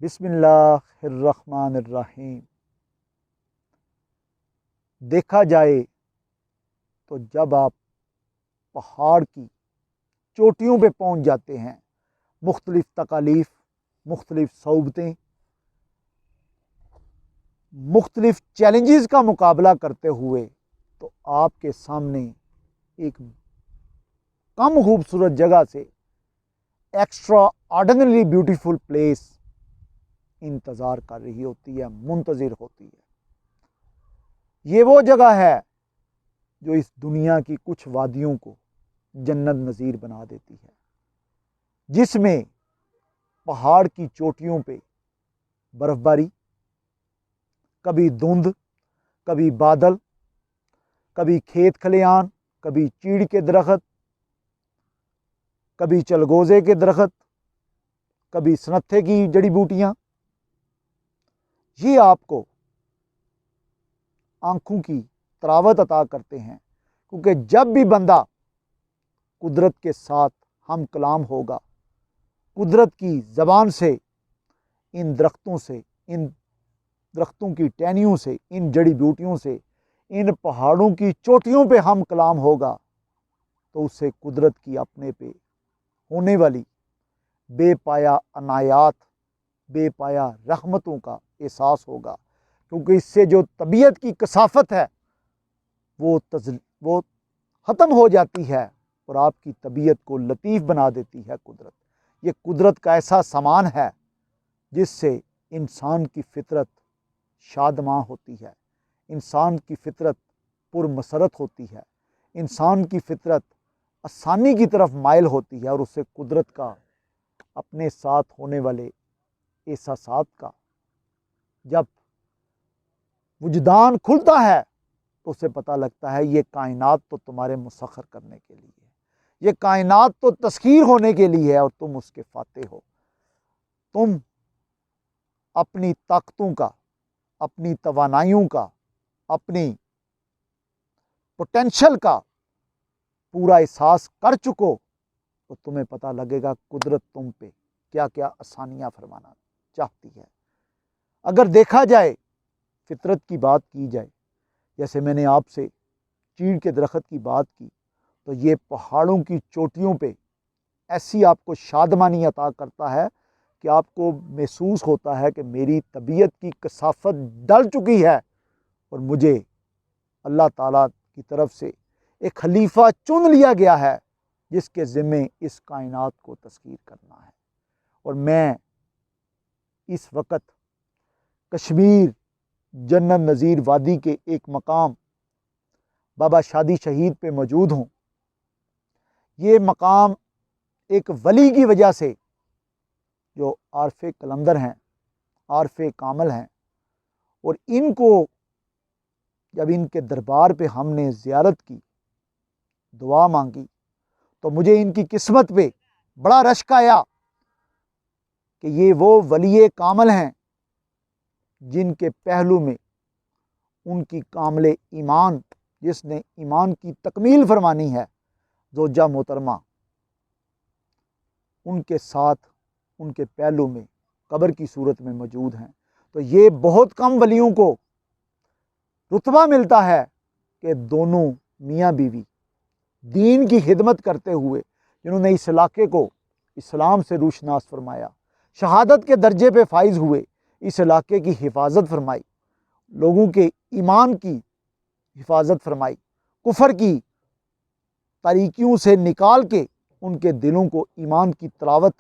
बिस्मिल्लाहिर्रहमानिर्रहीम। देखा जाए तो जब आप पहाड़ की चोटियों पे पहुंच जाते हैं, मुख्तलिफ़ तकालीफ, मुख्तलिफ़ सऊबतें, मुख्तलिफ़ चैलेंजेस का मुकाबला करते हुए, तो आपके सामने एक कम खूबसूरत जगह से एक्स्ट्रा ऑर्डिनरी ब्यूटीफुल प्लेस इंतज़ार कर रही होती है, मुंतज़िर होती है। ये वो जगह है जो इस दुनिया की कुछ वादियों को जन्नत नज़ीर बना देती है, जिसमें पहाड़ की चोटियों पे बर्फ़बारी, कभी धुंध, कभी बादल, कभी खेत खलियान, कभी चीड़ के दरख्त, कभी चलगोज़े के दरख्त, कभी सनत्थे की जड़ी बूटियाँ। ये आपको आँखों की तरावत अता करते हैं, क्योंकि जब भी बंदा कुदरत के साथ हम कलाम होगा, कुदरत की ज़बान से, इन दरख्तों की टहनियों से, इन जड़ी बूटियों से, इन पहाड़ों की चोटियों पे हम कलाम होगा, तो उससे कुदरत की अपने पे होने वाली बेपाया अनायात, बेपाया रहमतों का एहसास होगा। क्योंकि इससे जो तबीयत की कसाफत है वो ख़त्म हो जाती है और आपकी तबीयत को लतीफ़ बना देती है कुदरत। ये कुदरत का ऐसा सामान है जिससे इंसान की फ़ितरत शादमां होती है, इंसान की फ़ितरत पुरमसरत होती है, इंसान की फ़ितरत आसानी की तरफ माइल होती है, और उससे कुदरत का अपने साथ होने वाले एहसासात का जब वुजदान खुलता है तो उसे पता लगता है ये कायनात तो तुम्हारे मुसख्खर करने के लिए है, ये कायनात तो तस्खीर होने के लिए है और तुम उसके फाते हो। तुम अपनी ताकतों का, अपनी तवानाइयों का, अपनी पोटेंशियल का पूरा एहसास कर चुको तो तुम्हें पता लगेगा कुदरत तुम पे क्या क्या आसानियाँ फरमाना चाहती है। अगर देखा जाए, फितरत की बात की जाए, जैसे मैंने आपसे चीड़ के दरख्त की बात की, तो ये पहाड़ों की चोटियों पे ऐसी आपको शादमानी अता करता है कि आपको महसूस होता है कि मेरी तबीयत की कसाफत डल चुकी है और मुझे अल्लाह ताला की तरफ से एक खलीफा चुन लिया गया है जिसके ज़िम्मे इस कायनात को तस्खीर करना है। और मैं इस वक्त कश्मीर जन्नत नज़ीर वादी के एक मकाम बाबा शादी शहीद पे मौजूद हूँ। ये मकाम एक वली की वजह से, जो आरफ कलंदर हैं, आरफ कामल हैं, और इनको जब इनके दरबार पे हमने ज़ियारत की, दुआ मांगी, तो मुझे इनकी किस्मत पे बड़ा रश्क आया कि ये वो वली कामल हैं जिनके पहलू में उनकी कामले ईमान, जिसने ईमान की तकमील फरमानी है, ज़ोजा मोहतरमा, उनके साथ उनके पहलू में कब्र की सूरत में मौजूद हैं। तो ये बहुत कम वलियों को रुतबा मिलता है कि दोनों मियाँ बीवी दीन की खिदमत करते हुए, जिन्होंने इस इलाके को इस्लाम से रूशनास फरमाया, शहादत के दर्जे पे फाइज हुए, इस इलाके की हिफाजत फरमाई, लोगों के ईमान की हिफाजत फरमाई, कुफर की तारीकियों से निकाल के उनके दिलों को ईमान की तलावत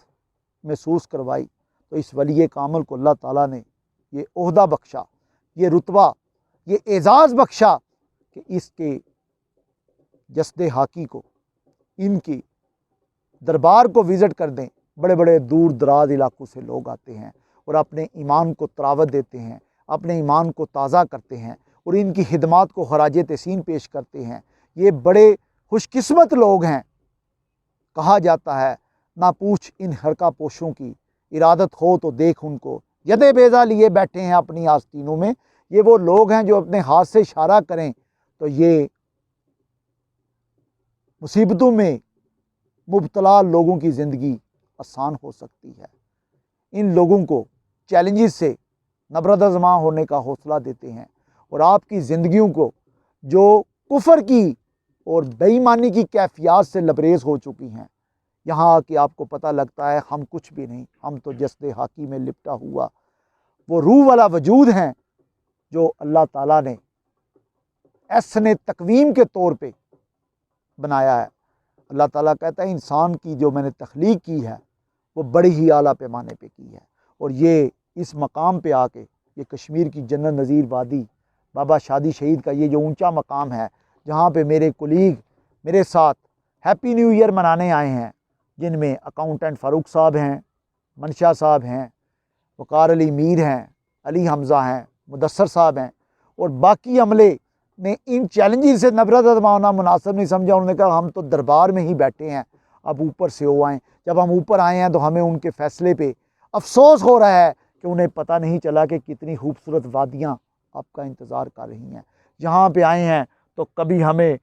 महसूस करवाई। तो इस वली कामल को अल्लाह ताला ने ये ओहदा बख्शा, ये रुतबा, ये एजाज़ बख्शा कि इसके जस्दे हाकी को, इनकी दरबार को विज़िट कर दें। बड़े बड़े दूर दराज इलाकों से लोग आते हैं और अपने ईमान को तरावत देते हैं, अपने ईमान को ताज़ा करते हैं और इनकी खिदमात को खराज तहसीन पेश करते हैं। ये बड़े खुशकिस्मत लोग हैं। कहा जाता है, ना पूछ इन हरका पोशों की, इरादत हो तो देख उनको, यदे बेजा लिए बैठे हैं अपनी आस्तीनों में। ये वो लोग हैं जो अपने हाथ से इशारा करें तो ये मुसीबतों में मुब्तला लोगों की ज़िंदगी आसान हो सकती है। इन लोगों को चैलेंजेस से नबरत आज़मा होने का हौसला देते हैं और आपकी ज़िंदगियों को जो कुफर की और बेईमानी की कैफियत से लबरेज हो चुकी हैं, यहाँ आके आपको पता लगता है हम कुछ भी नहीं, हम तो जस्द हाकी में लिपटा हुआ वो रूह वाला वजूद हैं जो अल्लाह ताला ने एहसन तकवीम के तौर पे बनाया है। अल्लाह ताला कहता है इंसान की जो मैंने तख्लीक की है वो बड़ी ही आला पैमाने पे की है। और ये इस मकाम पे आके ये कश्मीर की जन्नत नज़ीर वादी बाबा शादी शहीद का ये जो ऊंचा मकाम है, जहाँ पे मेरे कुलीग मेरे साथ हैप्पी न्यू ईयर मनाने आए हैं, जिनमें अकाउंटेंट फ़ारूक साहब हैं, मनशा साहब हैं, वकार अली मीर हैं, अली हमज़ा हैं, मुदस्सर साहब हैं और बाकी अमले ने इन चैलेंजेस से नफरत आज़माना मुनासिब नहीं समझा। उन्होंने कहा हम तो दरबार में ही बैठे हैं, अब ऊपर से हो आएँ। जब हम ऊपर आए हैं तो हमें उनके फ़ैसले पे अफसोस हो रहा है कि उन्हें पता नहीं चला कि कितनी खूबसूरत वादियाँ आपका इंतज़ार कर रही हैं। यहाँ पे आए हैं तो कभी हमें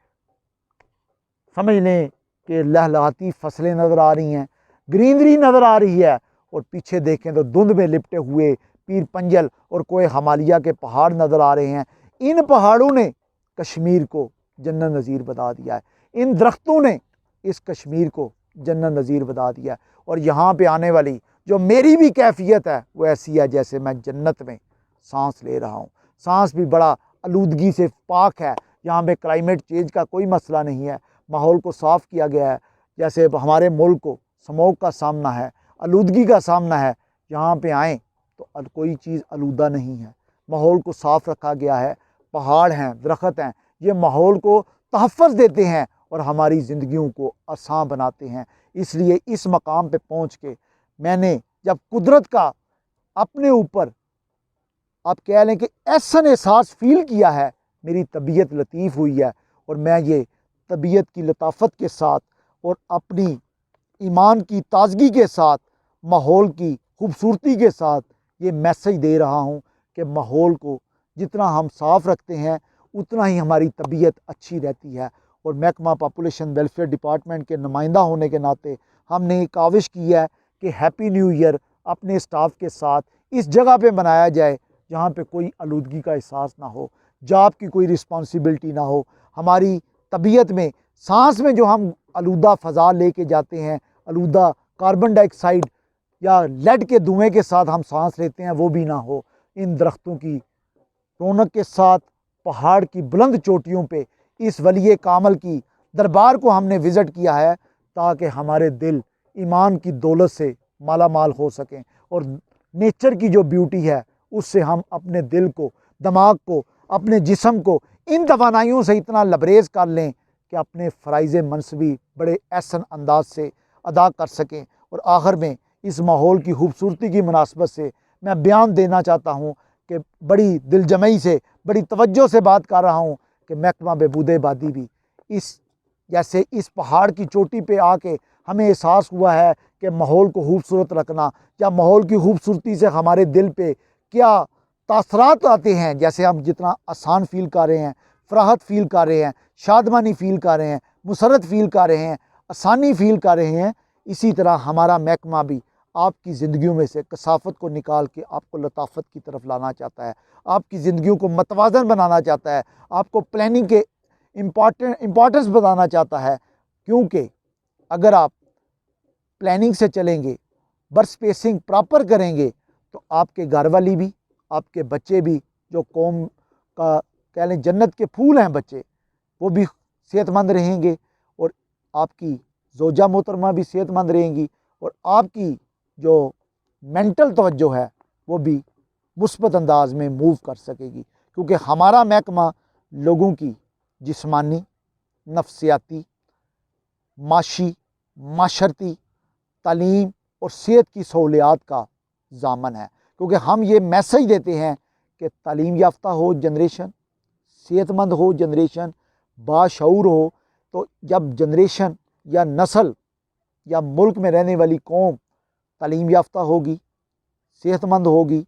समझ लें कि लहलहाती फसलें नज़र आ रही हैं, ग्रीनरी नज़र आ रही है और पीछे देखें तो धुंध में लिपटे हुए पीर पंजल और कोई हिमालय के पहाड़ नज़र आ रहे हैं। इन पहाड़ों ने कश्मीर को जन्नत नज़ीर बता दिया है, इन दरख्तों ने इस कश्मीर को जन्नत नज़ीर बता दिया है। और यहाँ पे आने वाली जो मेरी भी कैफियत है वो ऐसी है जैसे मैं जन्नत में सांस ले रहा हूँ। सांस भी बड़ा आलूदगी से पाक है, यहाँ पे क्लाइमेट चेंज का कोई मसला नहीं है, माहौल को साफ़ किया गया है। जैसे हमारे मुल्क को स्मोक का सामना है, आलूदगी का सामना है, यहाँ पे आएँ तो कोई चीज़ आलूदा नहीं है, माहौल को साफ़ रखा गया है, पहाड़ हैं, दरख्त हैं, ये माहौल को तहफ़्फ़ुज़ देते हैं और हमारी ज़िंदगियों को आसान बनाते हैं। इसलिए इस मकाम पे पहुँच के मैंने जब कुदरत का अपने ऊपर आप कह लें कि एहसन एहसास फ़ील किया है, मेरी तबीयत लतीफ़ हुई है और मैं ये तबीयत की लताफ़त के साथ और अपनी ईमान की ताज़गी के साथ, माहौल की खूबसूरती के साथ ये मैसेज दे रहा हूँ कि माहौल को जितना हम साफ़ रखते हैं उतना ही हमारी तबीयत अच्छी रहती है। और महकमा पॉपुलेशन वेलफेयर डिपार्टमेंट के नुमाइंदा होने के नाते हमने एक काविश की है कि हैप्पी न्यू ईयर अपने स्टाफ के साथ इस जगह पे मनाया जाए जहाँ पे कोई आलूदगी का एहसास ना हो, जॉब की कोई रिस्पॉन्सिबिलिटी ना हो। हमारी तबीयत में, सांस में जो हम आलूदा फ़ज़ा लेके जाते हैं, आलूदा कार्बन डाइऑक्साइड या लेड के धुएँ के साथ हम सांस लेते हैं, वो भी ना हो। इन दरख्तों की रौनक के साथ पहाड़ की बुलंद चोटियों पे इस वली कामल की दरबार को हमने विज़िट किया है ताकि हमारे दिल ईमान की दौलत से माला माल हो सकें और नेचर की जो ब्यूटी है उससे हम अपने दिल को, दिमाग को, अपने जिस्म को इन तवानाइयों से इतना लबरेज़ कर लें कि अपने फ़राइज़ मनसबी बड़े एहसन अंदाज से अदा कर सकें। और आखिर में इस माहौल की खूबसूरती की मुनासबत से मैं बयान देना चाहता हूँ कि बड़ी दिलजमई से, बड़ी तवज्जो से बात कर रहा हूँ कि महकमा बहबूद आबादी भी जैसे इस पहाड़ की चोटी पे आके हमें एहसास हुआ है कि माहौल को खूबसूरत रखना या माहौल की खूबसूरती से हमारे दिल पे क्या तासरात आते हैं। जैसे हम जितना आसान फ़ील कर रहे हैं, फ़राहत फ़ील कर रहे हैं, शादमानी फ़ील कर रहे हैं, मुसरत फ़ील कर रहे हैं, आसानी फ़ील कर रहे हैं, इसी तरह हमारा महकमा भी आपकी ज़िंदगियों में से कसाफत को निकाल के आपको लताफ़त की तरफ लाना चाहता है, आपकी ज़िंदगियों को मतवाज़न बनाना चाहता है, आपको प्लानिंग के इम्पॉर्टेंस बताना चाहता है। क्योंकि अगर आप प्लानिंग से चलेंगे, बर्थ स्पेसिंग प्रॉपर करेंगे तो आपके घर वाली भी, आपके बच्चे भी, जो कौम का कह लें जन्नत के फूल हैं बच्चे, वो भी सेहतमंद रहेंगे और आपकी ज़ौजा मोहतरमा भी सेहतमंद रहेंगी और आपकी जो मेंटल तवज्जो है वो भी मुस्बत अंदाज में मूव कर सकेगी। क्योंकि हमारा महकमा लोगों की जिस्मानी, नफ्सियाती, माशी, माशरती, तालीम और सेहत की सहूलियात का ज़ामन है। क्योंकि हम ये मैसेज देते हैं कि तालीम याफ्ता हो जनरेशन, सेहतमंद हो जनरेशन, बाशऊर हो। तो जब जनरेशन या नस्ल या मुल्क में रहने वाली कौम तालीम याफ्ता होगी, सेहतमंद होगी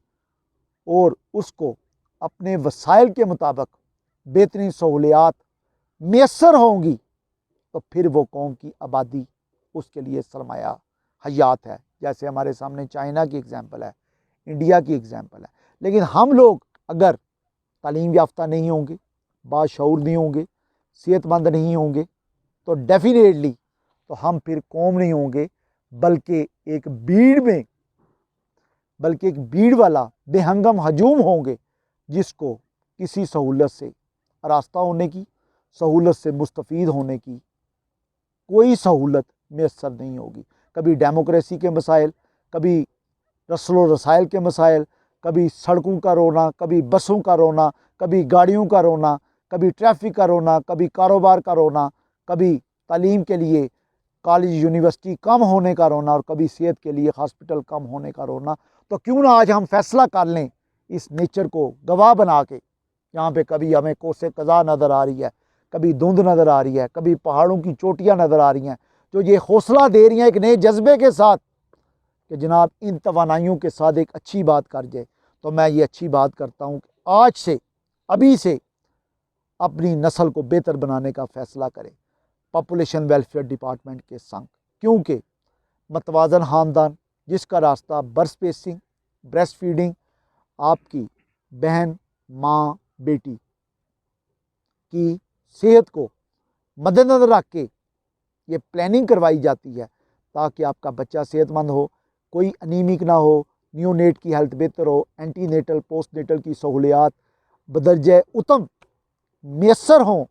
और उसको अपने वसाइल के मुताबिक बेहतरीन सहूलियात मैसर होंगी तो फिर वो कौम की आबादी उसके लिए सरमाया हयात है। जैसे हमारे सामने चाइना की एग्ज़ाम्पल है, इंडिया की एग्जाम्पल है। लेकिन हम लोग अगर तालीम याफ्ता नहीं होंगे, बाशऊर नहीं होंगे, सेहतमंद नहीं होंगे, तो डेफिनेटली तो हम फिर कौम नहीं होंगे, बल्कि एक भीड़ वाला बेहंगम हजूम होंगे, जिसको किसी सहूलत से आरास्ता होने की, सहूलत से मुस्तफ़ीद होने की कोई सहूलत मैसर नहीं होगी। कभी डेमोक्रेसी के मसाइल, कभी रस्लो रसायल के मसाइल, कभी सड़कों का रोना, कभी बसों का रोना, कभी गाड़ियों का रोना, कभी ट्रैफिक का रोना, कभी कारोबार का रोना, कभी तालीम के लिए कॉलेज यूनिवर्सिटी कम होने का रोना, और कभी सेहत के लिए हॉस्पिटल कम होने का रोना। तो क्यों ना आज हम फैसला कर लें इस नेचर को गवाह बना के, यहाँ पे कभी हमें कोसे कज़ा नज़र आ रही है, कभी धुंध नज़र आ रही है, कभी पहाड़ों की चोटियाँ नज़र आ रही हैं, जो ये हौसला दे रही हैं एक नए जज्बे के साथ कि जनाब इन तवानाइयों के साथ एक अच्छी बात कर जाए। तो मैं ये अच्छी बात करता हूँ कि आज से, अभी से अपनी नस्ल को बेहतर बनाने का फ़ैसला करें पॉपुलेशन वेलफेयर डिपार्टमेंट के संग, क्योंकि मतवाजन ख़ानदान जिसका रास्ता बर्थ स्पेसिंग, ब्रेस्ट फीडिंग, आपकी बहन, माँ, बेटी की सेहत को मद्देनज़र रख के ये प्लानिंग करवाई जाती है, ताकि आपका बच्चा सेहतमंद हो, कोई अनीमिक ना हो, न्यूनेट की हेल्थ बेहतर हो, एंटीनेटल पोस्टनेटल की सहूलियात बदरजे उत्तम मैसर हों,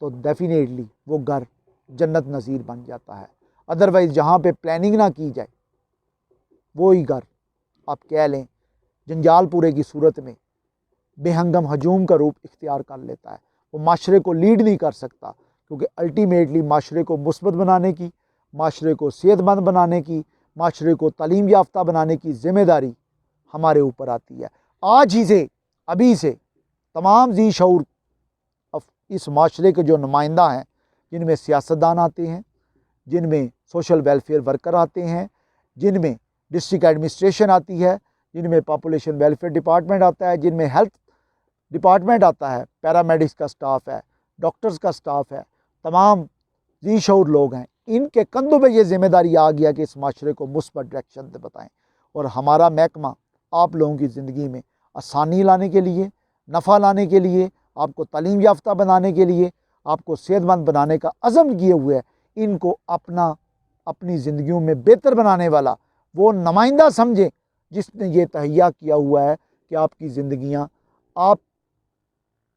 तो डेफिनेटली वो घर जन्नत नज़ीर बन जाता है। अदरवाइज़ जहाँ पे प्लानिंग ना की जाए, वही घर आप कह लें जंजालपुरे की सूरत में बेहंगम हजूम का रूप इख्तियार कर लेता है। वो माशरे को लीड नहीं कर सकता, क्योंकि अल्टीमेटली माशरे को मुस्बत बनाने की, माशरे को सेहतमंद बनाने की, माशरे को तालीम याफ्ता बनाने की ज़िम्मेदारी हमारे ऊपर आती है। आज ही से, अभी से तमाम जी शऊर इस माशरे के जो नुमाइंदा हैं, जिनमें सियासतदान आते हैं, जिनमें सोशल वेलफेयर वर्कर आते हैं, जिनमें डिस्ट्रिक्ट एडमिनिस्ट्रेशन आती है, जिनमें पॉपुलेशन वेलफेयर डिपार्टमेंट आता है, जिनमें हेल्थ डिपार्टमेंट आता है, पैरामेडिक्स का स्टाफ है, डॉक्टर्स का स्टाफ है, तमाम जी शऊर लोग हैं, इनके कंधों पे ये जिम्मेदारी आ गया कि इस माशरे को मुस्बत डायरेक्शन से बताएं। और हमारा महकमा आप लोगों की ज़िंदगी में आसानी लाने के लिए, नफ़ा लाने के लिए, आपको तालीम याफ्ता बनाने के लिए, आपको सेहतमंद बनाने का अज़म किए हुए है। इनको अपनी ज़िंदगियों में बेहतर बनाने वाला वो नुमाइंदा समझें जिसने ये तहैया किया हुआ है कि आपकी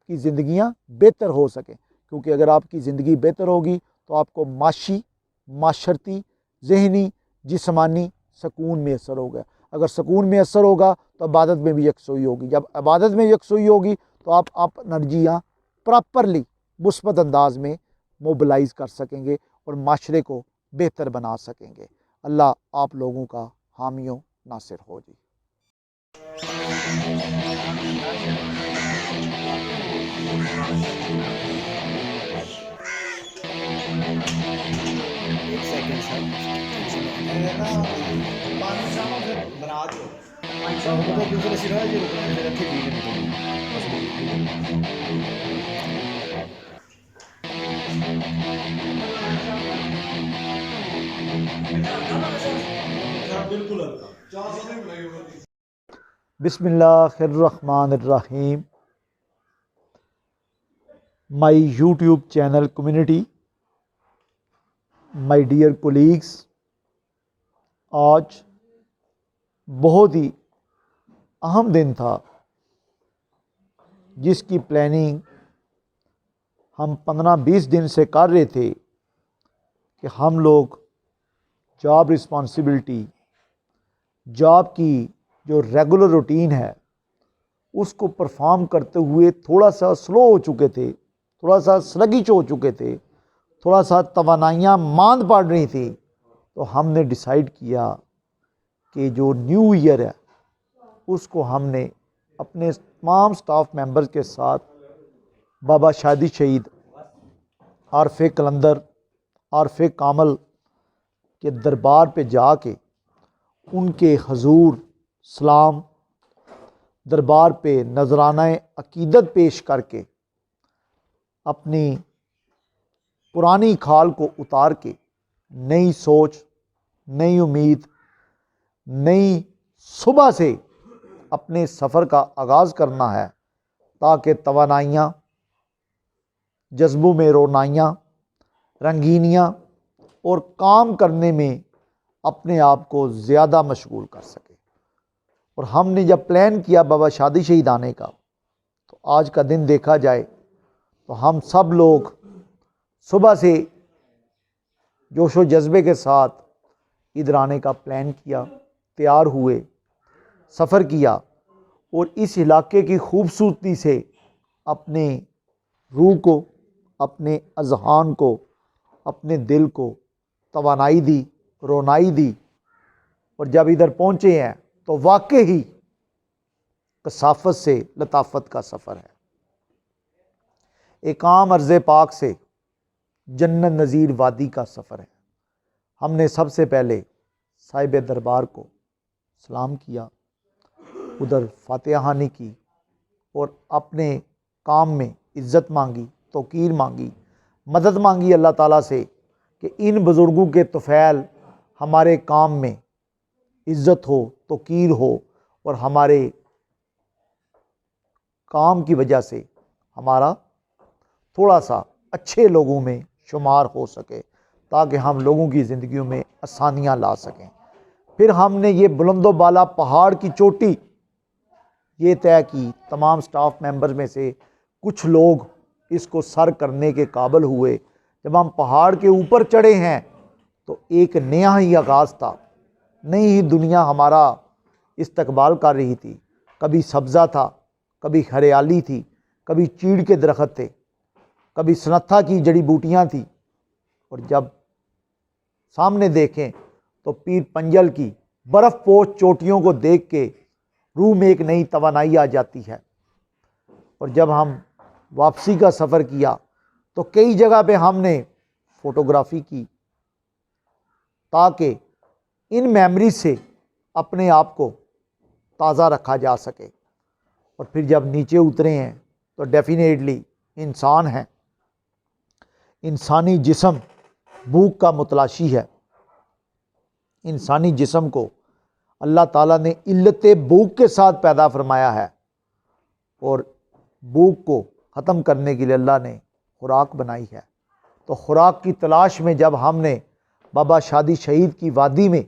ज़िंदगियाँ बेहतर हो सकें। क्योंकि अगर आपकी ज़िंदगी बेहतर होगी तो आपको माशी, माशरती, ज़हनी, जिस्मानी सुकून मैसर होगा। अगर सुकून मैसर होगा तो इबादत में भी यकसुई होगी। जब इबादत में यकसुई होगी तो आप एनर्जियाँ प्रॉपरली मुस्बत अंदाज में मोबिलाइज़ कर सकेंगे और माशरे को बेहतर बना सकेंगे। अल्लाह आप लोगों का हामी व नासिर हो जी। एक सेकंड सर, बना दो तो दूसरा सिरा जो मेरा ठीक बिल्कुल बिस्मिल्लाहिर्रहमानिर्रहीम। My YouTube channel community, my dear colleagues, आज बहुत ही अहम दिन था जिसकी प्लानिंग हम 15-20 दिन से कर रहे थे कि हम लोग जॉब रिस्पॉन्सिबिलिटी, जॉब की जो रेगुलर रूटीन है उसको परफॉर्म करते हुए थोड़ा सा स्लो हो चुके थे, थोड़ा सा स्लगिश हो चुके थे, थोड़ा सा तवानाइयाँ मांद पड़ रही थी। तो हमने डिसाइड किया कि जो न्यू ईयर है उसको हमने अपने तमाम स्टाफ मेंबर्स के साथ बाबा शादी शहीद आरफ कलंदर, आरफ कामल के दरबार पे जाके उनके हजूर सलाम, दरबार पे नजराना अकीदत पेश करके अपनी पुरानी खाल को उतार के नई सोच, नई उम्मीद, नई सुबह से अपने सफ़र का आगाज़ करना है ताकि तवानाइयाँ, जज्बों में रोनाइयाँ, रंगीनियाँ और काम करने में अपने आप को ज़्यादा मशगूल कर सके। और हमने जब प्लान किया बाबा शादी शहीद आने का, तो आज का दिन देखा जाए तो हम सब लोग सुबह से जोशो जज्बे के साथ इधर आने का प्लान किया, तैयार हुए, सफ़र किया और इस इलाके की खूबसूरती से अपने रूह को, अपने अज़हान को, अपने दिल को तवानाई दी, रोनाई दी। और जब इधर पहुँचे हैं तो वाकई ही कसाफत से लताफत का सफ़र है। एक आम अर्ज़ पाक से जन्नत नज़ीर वादी का सफ़र है। हमने सबसे पहले साहिब दरबार को सलाम किया, उधर फातिहानी की और अपने काम में इज़्ज़त मांगी, तौकीर मांगी, मदद मांगी अल्लाह ताला से कि इन बुज़ुर्गों के तुफ़ैल हमारे काम में इज़्ज़त हो, तौकीर हो और हमारे काम की वजह से हमारा थोड़ा सा अच्छे लोगों में शुमार हो सके, ताकि हम लोगों की ज़िंदगियों में आसानियाँ ला सकें। फिर हमने ये बुलंदो बाला पहाड़ की चोटी ये तय की, तमाम स्टाफ मेंबर में से कुछ लोग इसको सर करने के काबिल हुए। जब हम पहाड़ के ऊपर चढ़े हैं तो एक नया ही आगाज़ था, नई ही दुनिया हमारा इस्तकबाल कर रही थी। कभी सब्ज़ा था, कभी हरियाली थी, कभी चीड़ के दरख्त थे, कभी सनत्था की जड़ी बूटियाँ थी। और जब सामने देखें तो पीर पंजल की बर्फ़ पोश चोटियों को देख के रूह में एक नई तवानाई आ जाती है। और जब हम वापसी का सफ़र किया तो कई जगह पे हमने फ़ोटोग्राफ़ी की, ताकि इन मेमोरी से अपने आप को ताज़ा रखा जा सके। और फिर जब नीचे उतरे हैं तो डेफिनेटली इंसान है, इंसानी जिस्म भूख का मुतलाशी है। इंसानी जिस्म को अल्लाह ताला ने इल्लत भूख के साथ पैदा फरमाया है और भूख को ख़त्म करने के लिए अल्लाह ने खुराक बनाई है। तो खुराक की तलाश में जब हमने बाबा शादी शहीद की वादी में,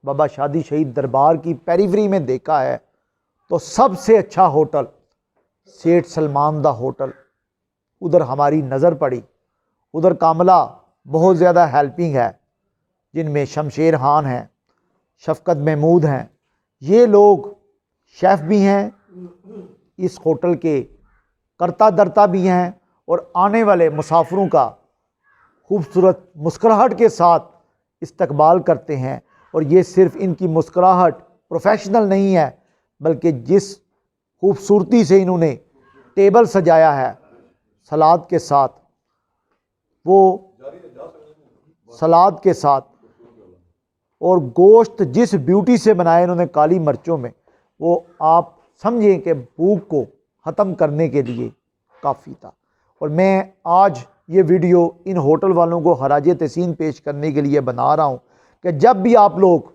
बाबा शादी शहीद दरबार की पेरीफेरी में देखा है, तो सबसे अच्छा होटल सेठ सलमान दा होटल, उधर हमारी नज़र पड़ी। उधर कामला बहुत ज़्यादा हेल्पिंग है, जिनमें शमशेर खान हैं, शफ़कत महमूद हैं। ये लोग शेफ़ भी हैं, इस होटल के करता दरता भी हैं और आने वाले मुसाफिरों का खूबसूरत मुस्कुराहट के साथ इस्तकबाल करते हैं। और ये सिर्फ़ इनकी मुस्कुराहट प्रोफेशनल नहीं है, बल्कि जिस खूबसूरती से इन्होंने टेबल सजाया है सलाद के साथ, वो सलाद के साथ और गोश्त जिस ब्यूटी से बनाए इन्होंने काली मिर्चों में, वो आप समझें कि भूख को ख़त्म करने के लिए काफ़ी था। और मैं आज ये वीडियो इन होटल वालों को खराज तहसीन पेश करने के लिए बना रहा हूँ कि जब भी आप लोग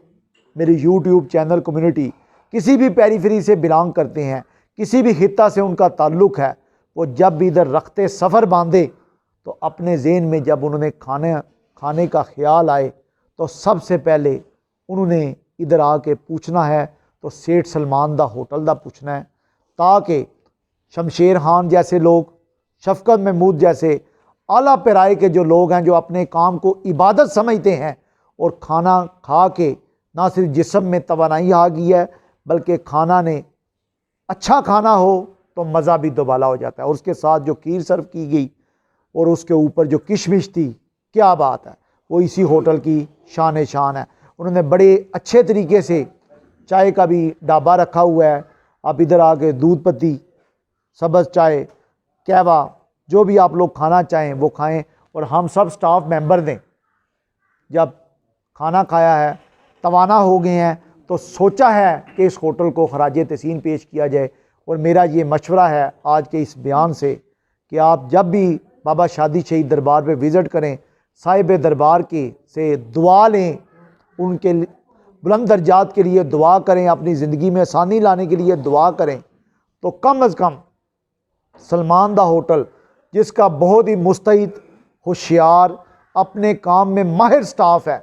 मेरी YouTube चैनल कम्युनिटी किसी भी पेरीफेरी से बिलोंग करते हैं, किसी भी खित्ता से उनका ताल्लुक़ है, वो जब भी इधर रखते सफ़र बांधे तो अपने ज़हन में जब उन्होंने खाने का ख्याल आए तो सबसे पहले उन्होंने इधर आके पूछना है तो सेठ सलमान दा होटल दा पूछना है, ताकि शमशेर खान जैसे लोग, शफ़कत महमूद जैसे आला पिराए के जो लोग हैं, जो अपने काम को इबादत समझते हैं और खाना खा के ना सिर्फ जिस्म में तवानाई आ गई है, बल्कि खाना ने अच्छा खाना हो तो मज़ा भी दोबाला हो जाता है। और उसके साथ जो खीर सर्व की गई और उसके ऊपर जो किशमिश थी, क्या बात है, वो इसी होटल की शान है। उन्होंने बड़े अच्छे तरीके से चाय का भी ढाबा रखा हुआ है। आप इधर आके दूध पत्ती, सब्ज़ चाय, कहवा, जो भी आप लोग खाना चाहें वो खाएं। और हम सब स्टाफ मेंबर ने जब खाना खाया है, तवाना हो गए हैं, तो सोचा है कि इस होटल को खराज तहसीन पेश किया जाए। और मेरा ये मशवरा है आज के इस बयान से कि आप जब भी बाबा शादी शहीद दरबार पे विज़िट करें, साहिब दरबार की से दुआ लें, उनके बुलंद दर्जात के लिए दुआ करें, अपनी ज़िंदगी में आसानी लाने के लिए दुआ करें, तो कम अज़ कम सलमान दा होटल, जिसका बहुत ही मुस्तैद, होशियार, अपने काम में माहिर स्टाफ है,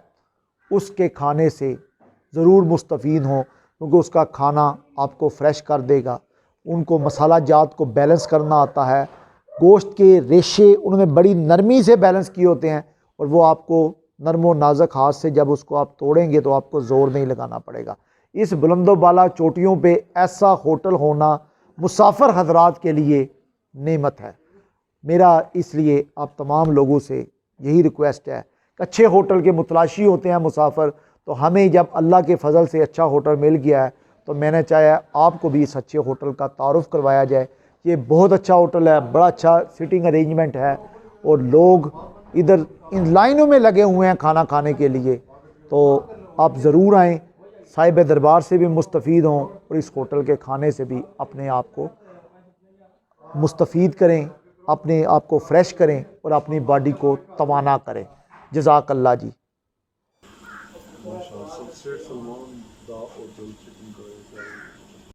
उसके खाने से ज़रूर मुस्तफ़ीद हों, क्योंकि उसका खाना आपको फ्रेश कर देगा। उनको मसाला जात को बैलेंस करना आता है, गोश्त के रेशे उन्होंने बड़ी नरमी से बैलेंस किए होते हैं, और वो आपको नरम व नाजुक हाथ से जब उसको आप तोड़ेंगे तो आपको ज़ोर नहीं लगाना पड़ेगा। इस बुलंदो बाला चोटियों पे ऐसा होटल होना मुसाफिर हजरात के लिए नेमत है। मेरा इसलिए आप तमाम लोगों से यही रिक्वेस्ट है कि अच्छे होटल के मुतलाशी होते हैं मुसाफिर, तो हमें जब अल्लाह के फजल से अच्छा होटल मिल गया है तो मैंने चाहा आपको भी इस अच्छे होटल का तारुफ़ करवाया जाए। ये बहुत अच्छा होटल है, बड़ा अच्छा सिटिंग अरेंजमेंट है, और लोग इधर इन लाइनों में लगे हुए हैं खाना खाने के लिए। तो आप ज़रूर आएँ, साहिब दरबार से भी मुस्तफ़ीद हों और इस होटल के खाने से भी अपने आप को मुस्तफ़ीद करें, अपने आप को फ्रेश करें और अपनी बॉडी को तवाना करें। जज़ाकल्लाह जी। माशाअल्लाह, सबसे सलमान